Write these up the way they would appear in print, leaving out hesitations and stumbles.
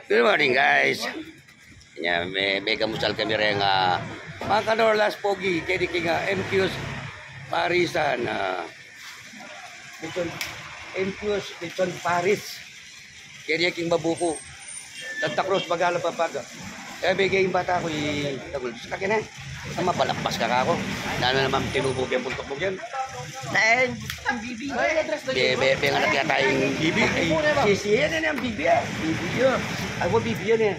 Good morning guys. Nya may kamusal kami rin mga kanorlas pogi kay kinga MQs Parisan MQs Kitchen Paris. Kaya king mabuko. Santa Cruz Bagala Papaga. Kaya bigay yung bata ko tagul sa kakin sama palakpas ka ako. Dahil naman tinubog yung puntok mo yan. Dahil ang bibi. Bebe nga na kaya tayong bibi. Sisiyan na ang bibi. Bibi yun. Ako bibi yun eh.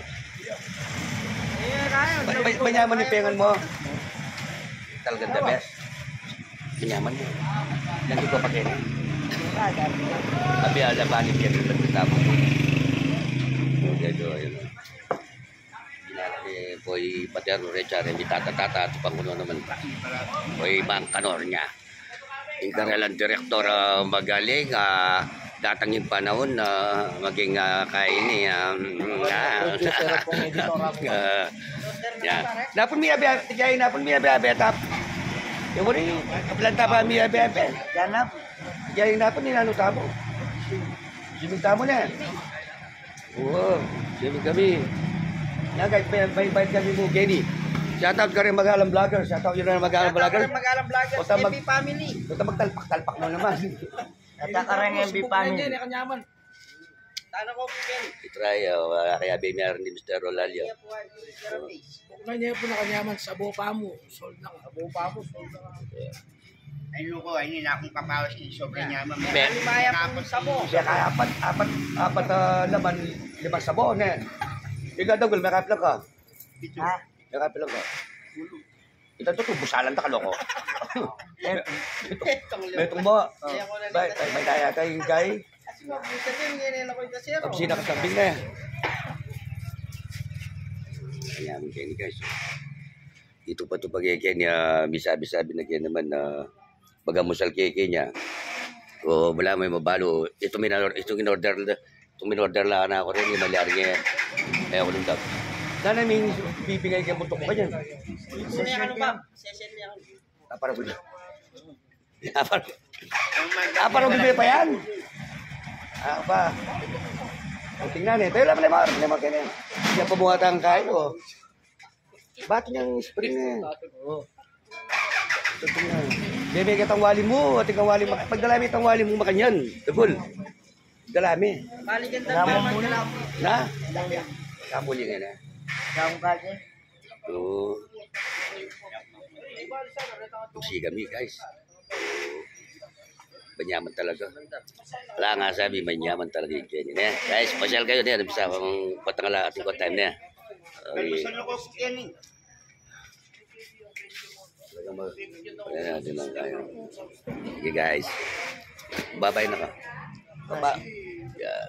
Manyaman yung pengan mo. Talagang the best. Manyaman mo. Nanti ko pakai ni. Abi ada balik dia di kita mo. Jadi yun. Ginalaki boy Patero Richard hindi tata-tata at pangulo naman. Boy Bang Kanornya. Inkarelan direktor magaling datang yung panahon na maging kaini napun mi abi tigay napun mi abi tap yung wala yung planta pa mi abi Ganap. tigay napun ni nano tabo simig tamo na oo simig kami nagay bay kami mo Kenny. Shoutout ka rin Magalang Vlogger. Shoutout yun na Magalang Vlogger. Magalang Vlogger. MB Family. Punta magtalpak-talpak mo naman. Natakarang MB Family. Kanyaman. Tano ko po yan. I-try. Kaya bimiyar ni Mr. Rolalio. Kung niya po na kanyaman sa bupa mo. Sold na ka. Bupa mo. Sold na ka. Ayun ko. Ayun na akong papawas ni sobrang yaman. Limaya po sabo. Siya kaya apat laman 5 sabon eh. Ikaw daw, may kapila ka. Ha? May kapila ka. Ito ito, busalan ta kaloko. Metong mo. May kaya kayong guy. Tapos sinakasambing na yan. Kaya mo kayo ni guys. Dito pa ito pag-eke niya, bisabi-sabi na kaya naman na bagamusal keke niya. O wala may mabalo. Ito in-order lang na ako rin. Yung malyari niya. Kaya ako nung tap. Sana may bibigay kayo buntok mo ka dyan. Session ba? Session niya. Para po dyan. Para bibigay pa yan. Pa. Ang tingnan eh. Tayo lang pala kayo. Yan pa buhatang kayo. Ba't niyang spring eh. Ito tingnan. Bibigay ka tang wali mo. Pagdalami itang wali mo makanyan. Tagul. Dalami. Balikan tayo. Na? Kapuli nga na. Gamong kasi. Oo. Tusi kami guys. Banyaman talaga. Wala nga sabi, manyaman talaga yung Kenny. Guys, pasyal kayo niya. Bisa kung patangala ating time niya. Okay. Wala natin lang tayo. Okay guys. Babay na ka. Baba. Yeah.